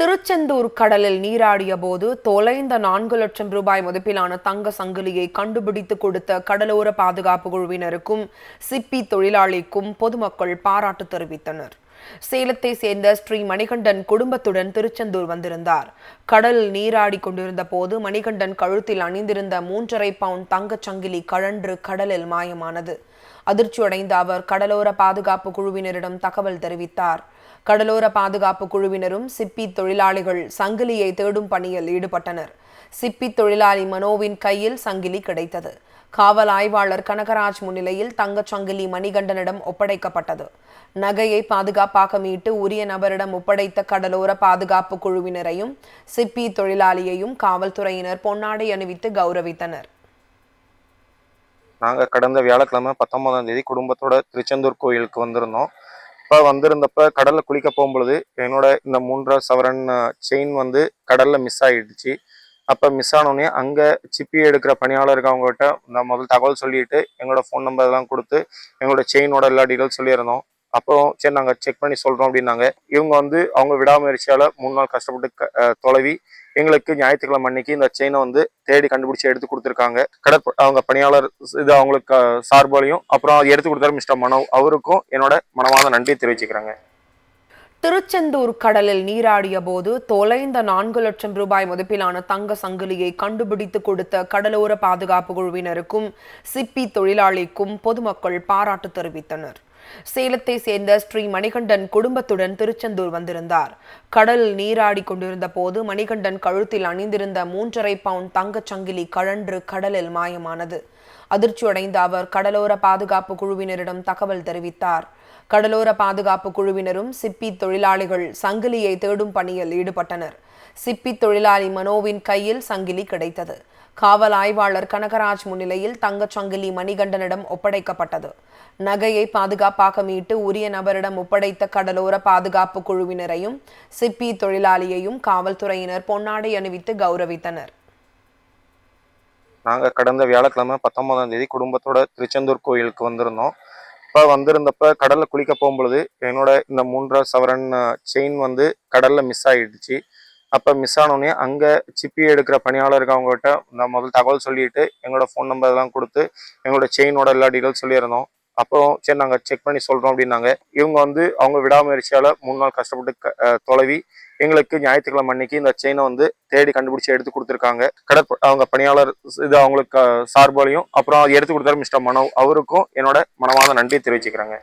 திருச்செந்தூர் கடலில் நீராடிய போது தொலைந்த 4 லட்சம் ரூபாய் மதிப்பிலான தங்க சங்கிலியை கண்டுபிடித்து கொடுத்த கடலோர பாதுகாப்பு குழுவினருக்கும் சிப்பி தொழிலாளிக்கும் பொதுமக்கள் பாராட்டு தெரிவித்தனர். சேலத்தை சேர்ந்த ஸ்ரீ மணிகண்டன் குடும்பத்துடன் திருச்செந்தூர் வந்திருந்தார். கடலில் நீராடி கொண்டிருந்த போது மணிகண்டன் கழுத்தில் அணிந்திருந்த 3.5 பவுண்ட் தங்கச் சங்கிலி கழன்று கடலில் மாயமானது. அதிர்ச்சியடைந்த அவர் கடலோர பாதுகாப்பு குழுவினரிடம் தகவல் தெரிவித்தார். கடலோர பாதுகாப்பு குழுவினரும் சிப்பி தொழிலாளிகள் சங்கிலியை தேடும் பணியில் ஈடுபட்டனர். சிப்பி தொழிலாளி மனோவின் கையில் சங்கிலி கிடைத்தது. காவல் ஆய்வாளர் கனகராஜ் முன்னிலையில் தங்கச் சங்கிலி மணிகண்டனிடம் ஒப்படைக்கப்பட்டது. நகையை பாதுகாப்பாக மீட்டு உரிய நபரிடம் ஒப்படைத்த கடலோர பாதுகாப்பு குழுவினரையும் சிப்பி தொழிலாளியையும் காவல்துறையினர் பொன்னாடை அணிவித்து கௌரவித்தனர். நாங்கள் கடந்த வியாழக்கிழமை 19ஆம் தேதி குடும்பத்தோட திருச்செந்தூர் கோயிலுக்கு வந்திருந்தோம். இப்போ வந்திருந்தப்ப கடலில் குளிக்க போகும்பொழுது என்னோட இந்த 3.5 சவரன் செயின் கடலில் மிஸ் ஆகிடுச்சு. அப்போ மிஸ் ஆனோடனே அங்கே சிப்பி எடுக்கிற பணியாளருக்கு அவங்ககிட்ட நான் முதல் தகவல் சொல்லிட்டு எங்களோட ஃபோன் நம்பர் எல்லாம் கொடுத்து எங்களோட செயினோட எல்லா டீட்டெயில்ஸ் சொல்லியிருந்தோம். அப்புறம் சரி நாங்கள் செக் பண்ணி சொல்கிறோம் அப்படின்னாங்க. இவங்க அவங்க விடாமுயற்சியால் 3 நாள் கஷ்டப்பட்டு தொலைவி எங்களுக்கு ஞாயிற்றுக்கிழமை அன்னைக்கு இந்த செயினை தேடி கண்டுபிடிச்சி எடுத்து கொடுத்துருக்காங்க. அவங்க பணியாளர் இது அவங்களுக்கு சார்பாலையும் அப்புறம் எடுத்து கொடுத்தாரு மிஸ்டர் மனோ, அவருக்கும் என்னோட மனமார்ந்த நன்றி தெரிவிச்சுக்கிறாங்க. திருச்செந்தூர் கடலில் நீராடிய போது தொலைந்த 4 லட்சம் ரூபாய் மதிப்பிலான தங்க சங்கிலியை கண்டுபிடித்து கொடுத்த கடலோர பாதுகாப்பு குழுவினருக்கும் சிப்பி தொழிலாளிக்கும் பொதுமக்கள் பாராட்டு தெரிவித்தனர். சேலத்தை சேர்ந்த ஸ்ரீ மணிகண்டன் குடும்பத்துடன் திருச்செந்தூர் வந்திருந்தார். கடலில் நீராடி கொண்டிருந்த போது மணிகண்டன் கழுத்தில் அணிந்திருந்த 3.5 பவுண்ட் தங்கச் சங்கிலி கழன்று கடலில் மாயமானது. அதிர்ச்சியடைந்த அவர் கடலோர பாதுகாப்பு குழுவினரிடம் தகவல் தெரிவித்தார். கடலோர பாதுகாப்பு குழுவினரும் சிப்பி தொழிலாளிகள் சங்கிலியை தேடும் பணியில் ஈடுபட்டனர். சிப்பி தொழிலாளி மனோவின் கையில் சங்கிலி கிடைத்தது. காவல் ஆய்வாளர் கனகராஜ் முன்னிலையில் தங்கச் சங்கிலி மணிகண்டனிடம் ஒப்படைக்கப்பட்டது. நகையை பாதுகாப்பாக மீட்டு உரிய நபரிடம் ஒப்படைத்த கடலோர பாதுகாப்பு குழுவினரையும் சிப்பி தொழிலாளியையும் காவல்துறையினர் பொன்னாடை அணிவித்து கௌரவித்தனர். நாங்கள் கடந்த வியாழக்கிழமை 19ஆம் தேதி குடும்பத்தோட திருச்செந்தூர் கோயிலுக்கு வந்திருந்தோம். இப்போ வந்திருந்தப்ப கடலில் குளிக்க போகும்பொழுது என்னோட இந்த 3.5 சவரன் செயின் கடலில் மிஸ் ஆகிடுச்சு. அப்போ மிஸ் ஆனோடனே அங்கே சிப்பி எடுக்கிற பணியாளருக்கு அவங்ககிட்ட நான் முதல் தகவல் சொல்லிட்டு எங்களோட ஃபோன் நம்பர் எல்லாம் கொடுத்து எங்களோட செயினோட எல்லா டீட்டெயில்ஸ் சொல்லியிருந்தோம். அப்புறம் சரி நாங்கள் செக் பண்ணி சொல்கிறோம் அப்படின்னாங்க. இவங்க அவங்க விடாமுயற்சியால் 3 நாள் கஷ்டப்பட்டு தொலைவி எங்களுக்கு ஞாயிற்றுக்கிழமை அன்னைக்கு இந்த செயினை தேடி கண்டுபிடிச்சி எடுத்து கொடுத்துருக்காங்க. அவங்க பணியாளர் இது அவங்களுக்கு சார்பாலையும் அப்புறம் எடுத்து கொடுத்தாரு மிஸ்டர் மனோ, அவருக்கும் என்னோட மனமார்ந்த நன்றி தெரிவிச்சுக்கிறாங்க.